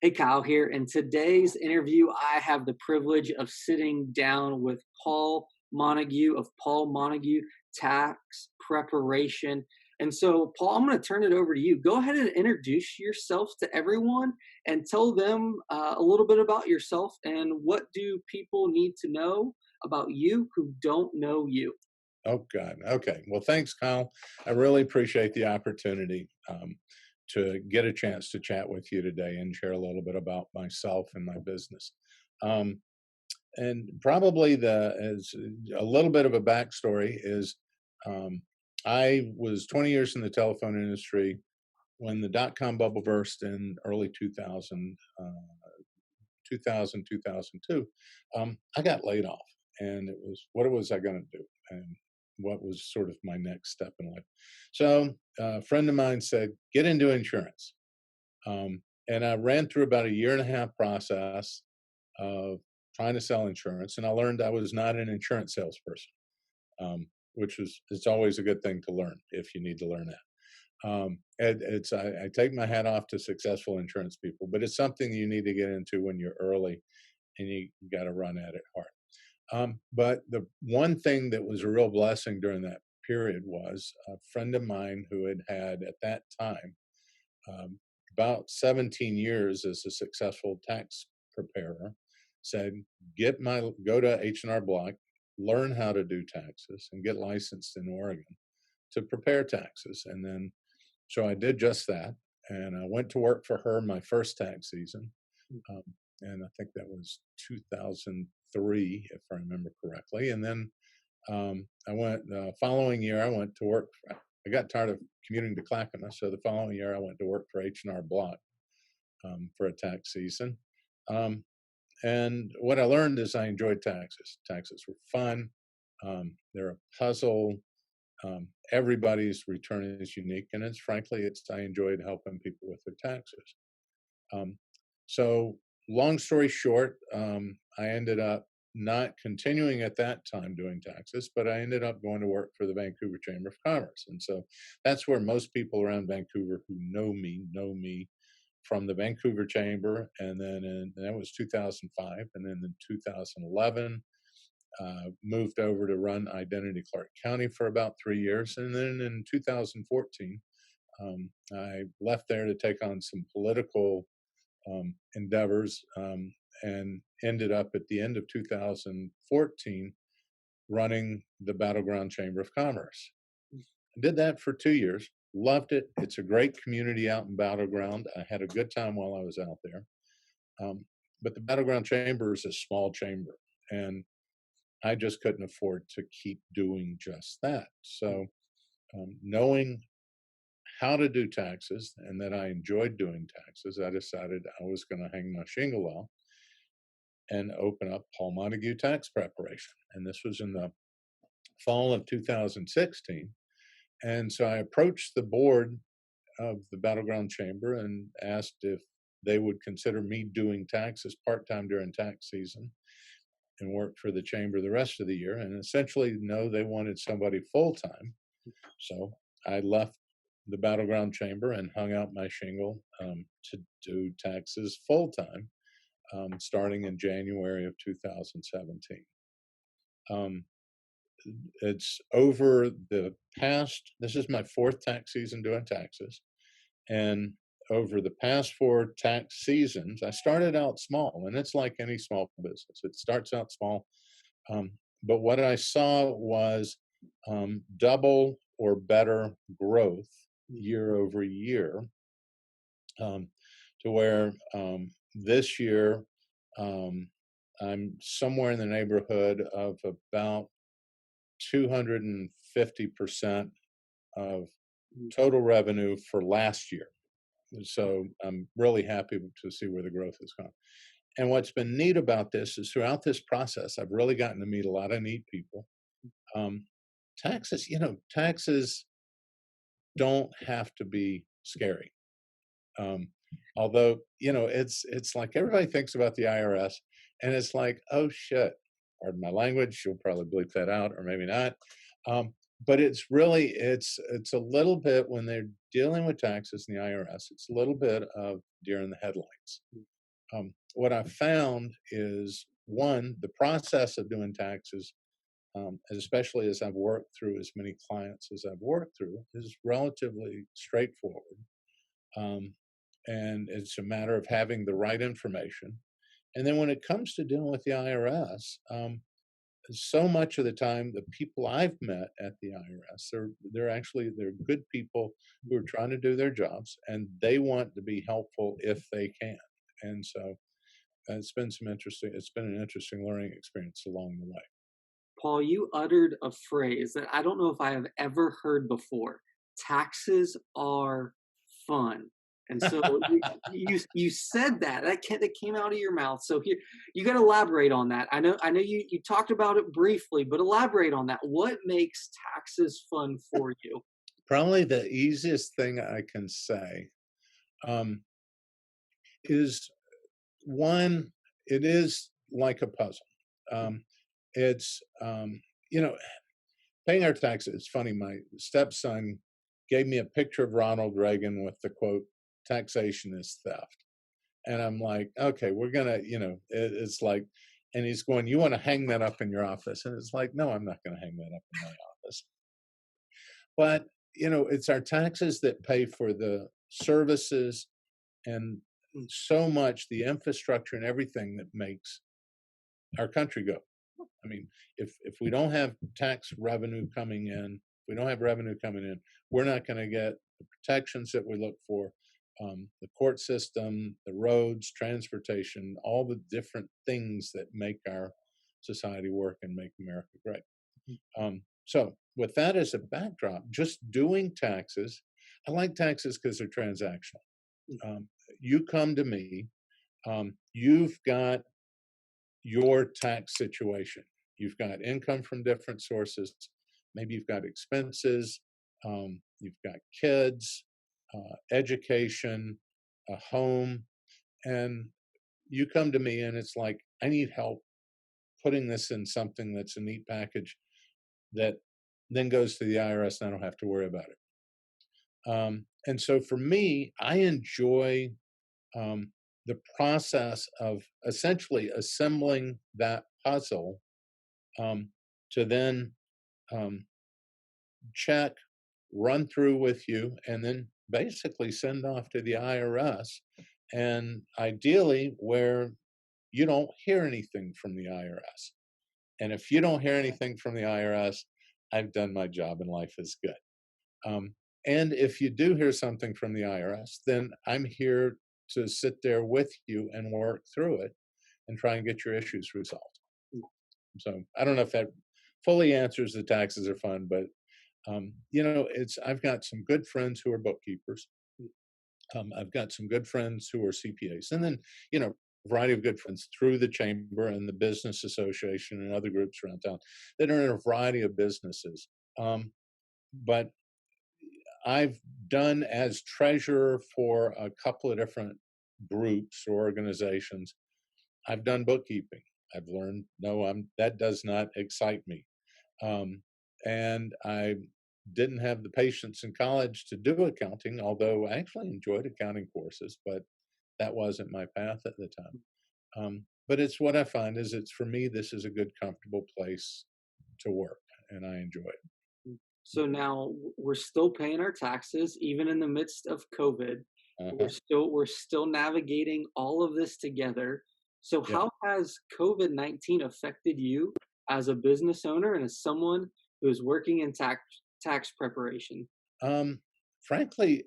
Hey, Kyle here. In today's interview, I have the privilege of sitting down with Paul Montague of Paul Montague Tax Preparation. And so, Paul, I'm going to turn it over to you. Go ahead and introduce yourself to everyone and tell them a little bit about yourself and what do people need to know about you who don't know you. Oh, God. Okay. Well, thanks, Kyle. I really appreciate the opportunity to get a chance to chat with you today and share a little bit about myself and my business. Um, and probably as a little bit of a backstory is um, I was 20 years in the telephone industry when the dot-com bubble burst in early 2000, 2002. I got laid off, and it was what was I going to do, and what was sort of my next step in life. So a friend of mine said, "Get into insurance," and I ran through about a year and a half process of trying to sell insurance, and I learned I was not an insurance salesperson, which was it's always a good thing to learn if you need to learn that. I take my hat off to successful insurance people, but it's something you need to get into when you're early and you got to run at it hard. But the one thing that was a real blessing during that period was a friend of mine who had at that time um, about 17 years as a successful tax preparer said, go to H&R Block, learn how to do taxes, and get licensed in Oregon to prepare taxes. And then so I did just that, and I went to work for her my first tax season, um, and I think that was 2003, if I remember correctly. And then I went the following year. I went to work. I got tired of commuting to Clackamas, so the following year I went to work for H&R Block for a tax season. Um, and what I learned is I enjoyed taxes. Taxes were fun. They're a puzzle. Everybody's return is unique, and it's frankly, it's I enjoyed helping people with their taxes. Um, so, long story short, I ended up not continuing at that time doing taxes, but I ended up going to work for the Vancouver Chamber of Commerce, and so that's where most people around Vancouver who know me from the Vancouver Chamber, and then and that was 2005, and then in 2011 moved over to run Identity Clark County for about 3 years. And then in 2014, I left there to take on some political endeavors and ended up at the end of 2014 running the Battleground Chamber of Commerce. I did that for 2 years, loved it. It's a great community out in Battleground. I had a good time while I was out there. Um, but the Battleground Chamber is a small chamber. And I just couldn't afford to keep doing just that. So, knowing how to do taxes and that I enjoyed doing taxes, I decided I was going to hang my shingle up and open up Paul Montague Tax Preparation. And this was in the fall of 2016. And so I approached the board of the Battleground Chamber and asked if they would consider me doing taxes part time during tax season and work for the chamber the rest of the year. And essentially, no, they wanted somebody full time. So I left the Battleground Chamber and hung out my shingle to do taxes full time, starting in January of 2017. Um, it's over the past, this is my fourth tax season doing taxes. And over the past four tax seasons, I started out small, and it's like any small business. It starts out small. Um, but what I saw was double or better growth year over year, to where this year um, I'm somewhere in the neighborhood of about 250% of total revenue for last year. So I'm really happy to see where the growth has gone. And what's been neat about this is throughout this process, I've really gotten to meet a lot of neat people. Um, taxes don't have to be scary. Um, although, it's like everybody thinks about the IRS, and it's like, oh shit, pardon my language, you'll probably bleep that out or maybe not. but it's really it's a little bit when they're dealing with taxes in the IRS. It's a little bit of deer in the headlights. What I've found is one, the process of doing taxes, especially as I've worked through as many clients as I've worked through, is relatively straightforward. Um, and it's a matter of having the right information. And then when it comes to dealing with the IRS, so much of the time, the people I've met at the IRS, they're good people who are trying to do their jobs, and they want to be helpful if they can. And so it's been an interesting learning experience along the way. Paul, you uttered a phrase that I don't know if I have ever heard before. Taxes are fun. And so you said that came out of your mouth. So here you got to elaborate on that. I know you talked about it briefly, but elaborate on that. What makes taxes fun for you? Probably the easiest thing I can say um, is one, it is like a puzzle. Um, it's, you know, paying our taxes. It's funny, my stepson gave me a picture of Ronald Reagan with the quote, taxation is theft. And I'm like, okay, we're going to, it's like, and he's going, you want to hang that up in your office? And it's like, no, I'm not going to hang that up in my office. But, it's our taxes that pay for the services and so much the infrastructure and everything that makes our country go. I mean, if we don't have tax revenue coming in, we don't have revenue coming in, we're not going to get the protections that we look for, the court system, the roads, transportation, all the different things that make our society work and make America great. So, with that as a backdrop, just doing taxes, I like taxes because they're transactional. Um, you come to me, you've got your tax situation. You've got income from different sources. Maybe you've got expenses. You've got kids, education, a home. And you come to me and it's like, I need help putting this in something that's a neat package that then goes to the IRS and I don't have to worry about it. And so for me, I enjoy um, the process of essentially assembling that puzzle um, to then um, check, run through with you, and then basically send off to the IRS. And ideally, where you don't hear anything from the IRS. And if you don't hear anything from the IRS, I've done my job and life is good. Um, and if you do hear something from the IRS, then I'm here to sit there with you and work through it and try and get your issues resolved. So I don't know if that fully answers the taxes are fun, but it's I've got some good friends who are bookkeepers. I've got some good friends who are CPAs, and then a variety of good friends through the chamber and the business association and other groups around town that are in a variety of businesses. But I've done as treasurer for a couple of different groups or organizations. I've done bookkeeping. I've learned no, that does not excite me, and I didn't have the patience in college to do accounting. Although I actually enjoyed accounting courses, but that wasn't my path at the time. But it's what I find is it's for me. This is a good, comfortable place to work, and I enjoy it. So now we're still paying our taxes, even in the midst of COVID. Uh-huh. We're still navigating all of this together. So Yeah. how has COVID-19 affected you as a business owner and as someone who is working in tax preparation? Um, frankly,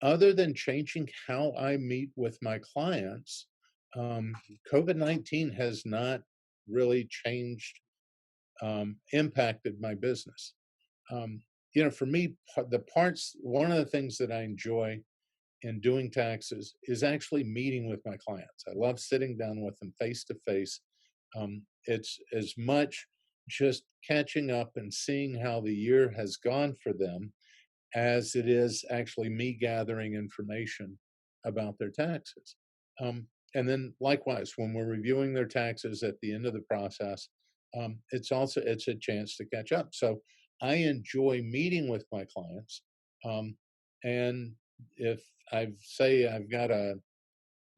other than changing how I meet with my clients, COVID-19 has not really changed, impacted my business. Um, for me, one of the things that I enjoy in doing taxes is actually meeting with my clients. I love sitting down with them face to face. It's as much just catching up and seeing how the year has gone for them as it is actually me gathering information about their taxes. And then likewise, when we're reviewing their taxes at the end of the process, it's a chance to catch up. So I enjoy meeting with my clients. Um, and if I've got a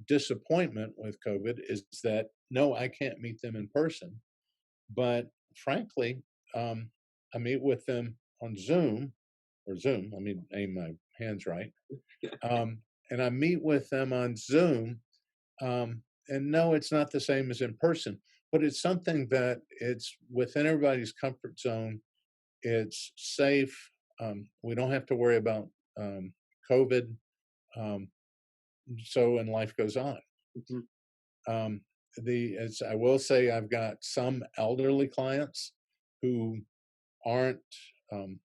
disappointment with COVID, is that no, I can't meet them in person. But frankly, um, I meet with them on Zoom or Zoom. Let me aim my hands right. Um, and I meet with them on Zoom. And no, it's not the same as in person, but it's something that it's within everybody's comfort zone. It's safe. We don't have to worry about um, COVID. Um, so, and life goes on. Mhm, Um, as I will say, I've got some elderly clients who aren't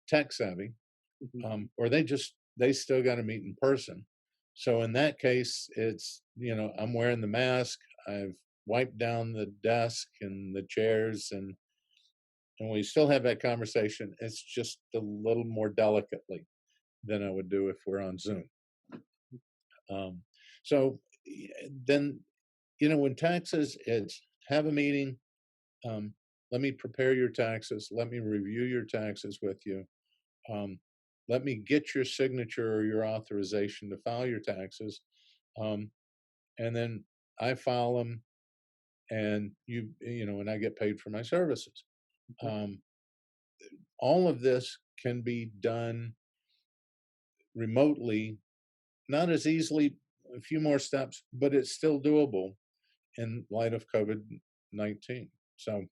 tech savvy, mhm. or they still got to meet in person. So in that case, it's I'm wearing the mask. I've wiped down the desk and the chairs, and we still have that conversation. It's just a little more delicately than I would do if we're on Zoom. Um, so then when taxes, it's have a meeting. Um, let me prepare your taxes. Let me review your taxes with you. Um, let me get your signature or your authorization to file your taxes. Um, and then I file them, and and I get paid for my services. Okay. Um, all of this can be done remotely, not as easily, a few more steps, but it's still doable in light of COVID-19. So,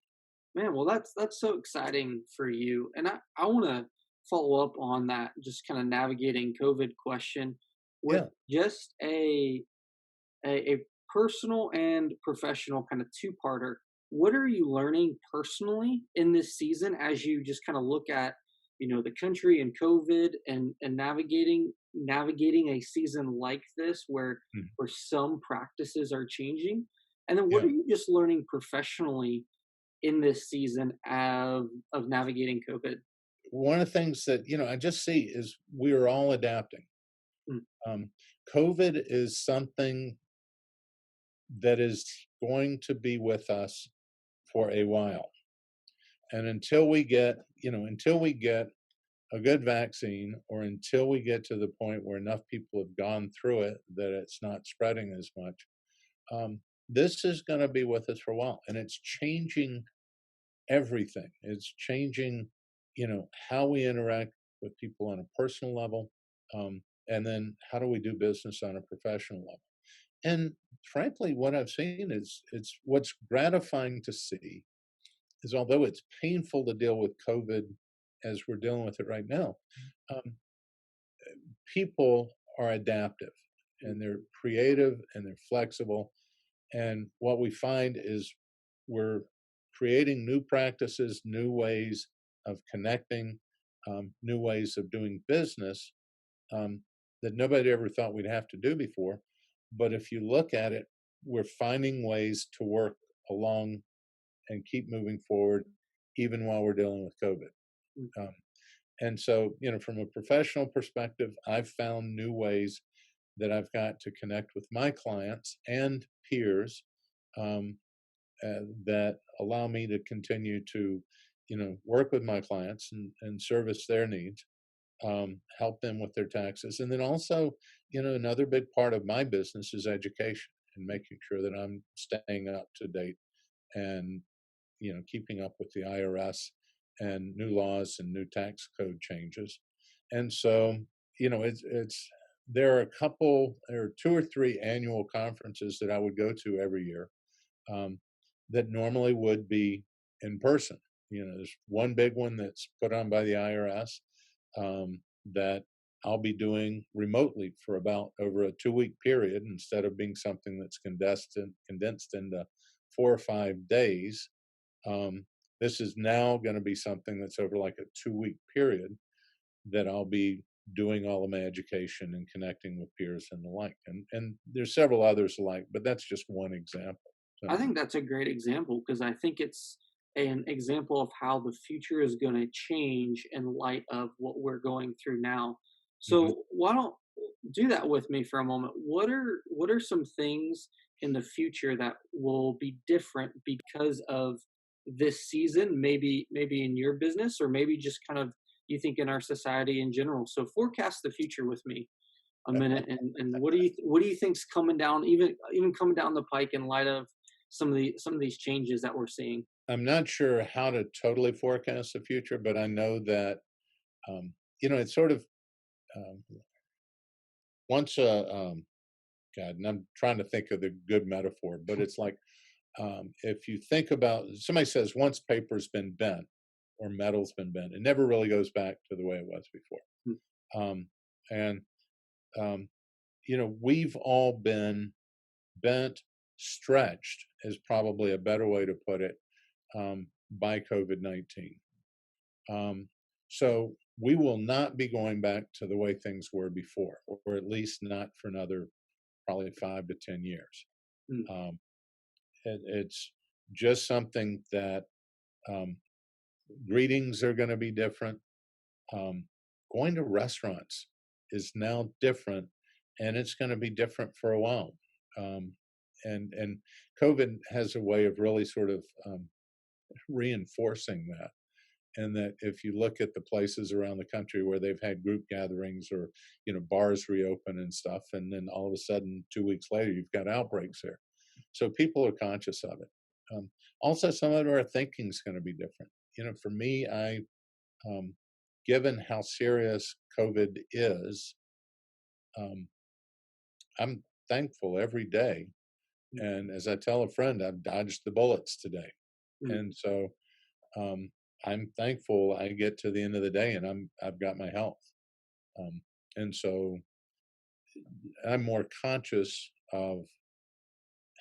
Man, well, that's so exciting for you, and I want to follow up on that, just kind of navigating COVID question with yeah, just a personal and professional kind of two-parter. What are you learning personally in this season as you just kind of look at, the country and COVID and navigating a season like this mm, where some practices are changing? And then what yeah. are you just learning professionally in this season of navigating COVID? One of the things that I just see is we are all adapting. Mm, Um, COVID is something that is going to be with us for a while. And until we get a good vaccine, or until we get to the point where enough people have gone through it that it's not spreading as much, this is going to be with us for a while. And it's changing everything. It's changing, how we interact with people on a personal level. And then how do we do business on a professional level? And frankly, what I've seen is it's what's gratifying to see is, although it's painful to deal with COVID as we're dealing with it right now, um, people are adaptive mm, and they're creative and they're flexible. And what we find is we're creating new practices, new ways of connecting, new ways of doing business, um, that nobody ever thought we'd have to do before. But if you look at it, we're finding ways to work along and keep moving forward, even while we're dealing with COVID. mm. Um, and so, from a professional perspective, I've found new ways that I've got to connect with my clients and peers, um, that allow me to continue to, work with my clients and service their needs, help them with their taxes. And then also, another big part of my business is education and making sure that I'm staying up to date and, keeping up with the IRS and new laws and new tax code changes. And so, there are two or three annual conferences that I would go to every year, um, that normally would be in person. There's one big one that's put on by the IRS, that I'll be doing remotely for about over a 2 week period, instead of being something that's condensed into 4 or 5 days. Um, this is now going to be something that's over like a 2 week period that I'll be doing all of my education and connecting with peers and the like. And there's several others alike, but that's just one example. I So, think that's a great example because I think it's an example of how the future is going to change in light of what we're going through now. mhm. So why don't do that with me for a moment? What are some things in the future that will be different because of this season, maybe in your business, or maybe just kind of you think in our society in general. So forecast the future with me a minute, and what do you think's coming down, even coming down the pike in light of some of these changes that we're seeing? I'm not sure how to totally forecast the future, but I know that it's sort of um, once God, and I'm trying to think of the good metaphor, but it's like if you think about somebody says once paper's been bent or metal's been bent, it never really goes back to the way it was before. Mm, Um, and um, we've all been bent, stretched is probably a better way to put it by COVID-19. Um, so we will not be going back to the way things were before, or at least not for another probably 5 to 10 years. mm, Um, it's just something that um, greetings are going to be different. Um, Going to restaurants is now different, and it's going to be different for a while. Um, and COVID has a way of really sort of reinforcing that. And that if you look at the places around the country where they've had group gatherings or bars reopen and stuff, and then all of a sudden 2 weeks later you've got outbreaks there, so people are conscious of it. Also, some of our thinking is going to be different. For me, um, given how serious COVID is, um, I'm thankful every day. mm, And as I tell a friend, I've dodged the bullets today, mm. and so um, I'm thankful I get to the end of the day and I've got my health. Um, and so I'm more conscious of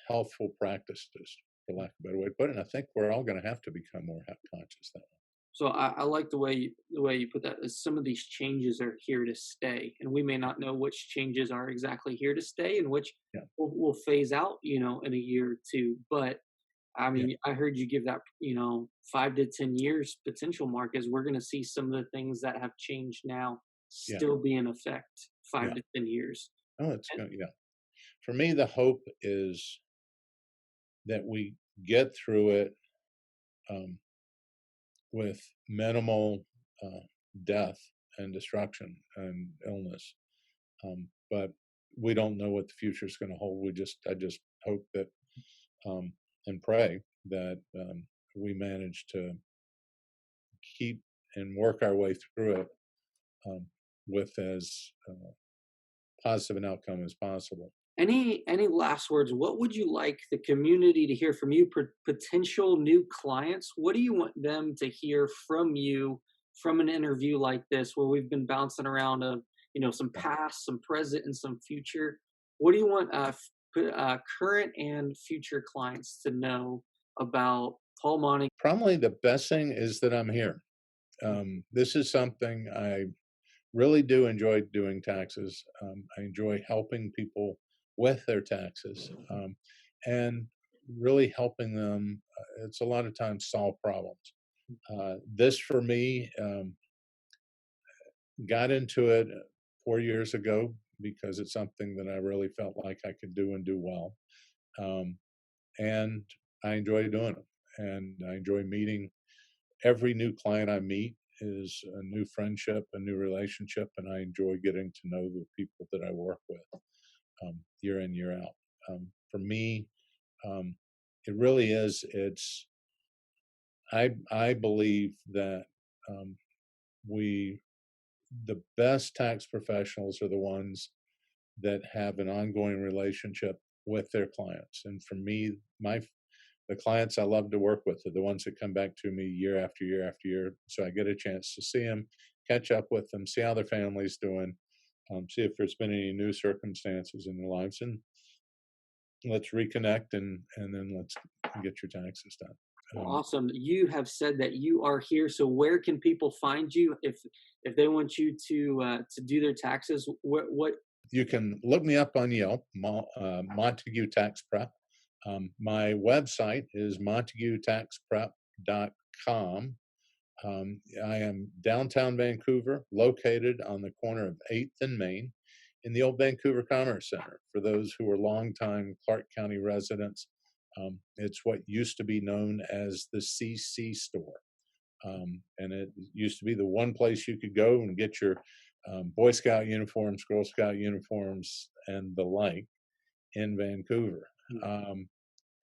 healthful practices, for lack of a better way to put it. And I think we're all going to have to become more health conscious that way. So I like the way you put that. Is some of these changes are here to stay, and we may not know which changes are exactly here to stay and which Yeah, will phase out, in a year or two. But I yeah, mean, I heard you give that, 5 to 10 years potential mark, as we're going to see some of the things that have changed now yeah, still be in effect five yeah. to 10 years. Oh, it's And going. Yeah. For me, the hope is that we get through it um, with minimal death and destruction and illness. But we don't know what the future is going to hold. I just hope that um, and pray that we manage to keep and work our way through it um, with as positive an outcome as possible. any last words? What would you like the community to hear from you? Potential new clients. What do you want them to hear from you from an interview like this, where we've been bouncing around of some Yeah. past, some present, and some future? What do you want current and future clients to know about Paul Montague? Probably the best thing is that I'm here. This is something I really do enjoy doing taxes. I enjoy helping people with their taxes and really helping them. It's a lot of times solve problems. This for me got into it 4 years ago because it's something that I really felt like I could do and do well. Um, and I enjoy doing it. And I enjoy meeting every new client I meet is a new friendship, a new relationship, and I enjoy getting to know the people that I work with year in, year out. For me, um, it really is. I believe that um, we the best tax professionals are the ones that have an ongoing relationship with their clients. And for me, the clients I love to work with are the ones that come back to me year after year after year. So I get a chance to see them, catch up with them, see how their family's doing, see if there's been any new circumstances in their lives, and let's reconnect and then let's get your taxes done. Well, Um, awesome. You have said that you are here. So where can people find you if they want you to do their taxes? What you can look me up on Yelp, Montague Tax Prep. My website is montaguetaxprep.com. I am downtown Vancouver, located on the corner of 8th and Main in the old Vancouver Commerce Center. For those who are longtime Clark County residents, It's what used to be known as the CC store. And it used to be the one place you could go and get your Boy Scout uniforms, Girl Scout uniforms, and the like in Vancouver.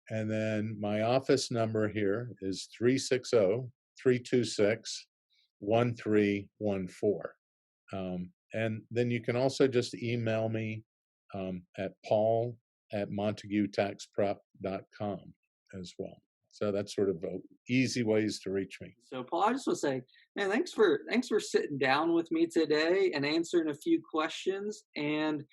And then my office number here is 360-326-1314. And then you can also just email me at paul@montaguetaxprep.com as well. So that's sort of easy ways to reach me. So, Paul, I just want to say, man, thanks for sitting down with me today and answering a few questions. And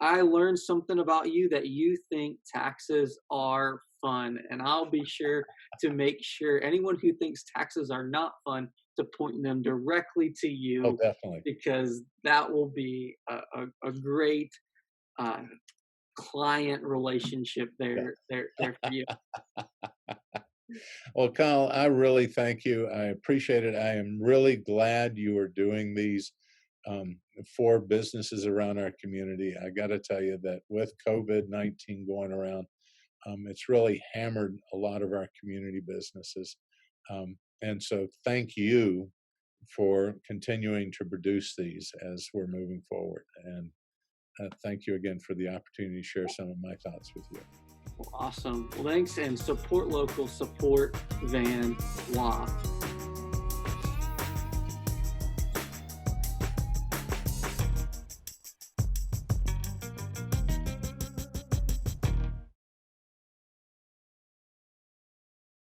I learned something about you, that you think taxes are fun, and I'll be sure to make sure anyone who thinks taxes are not fun to point them directly to Oh, you, definitely. because that will be a great uh, client relationship Yeah. there for you. Well, Kyle, I really thank you. I appreciate it. I am really glad you are doing these for businesses around our community. I got to tell you that with COVID-19 going around, it's really hammered a lot of our community businesses. And so thank you for continuing to produce these as we're moving forward. And thank you again for the opportunity to share some of my thoughts with you. Well, awesome. Well, thanks, and support local, support Van Wa.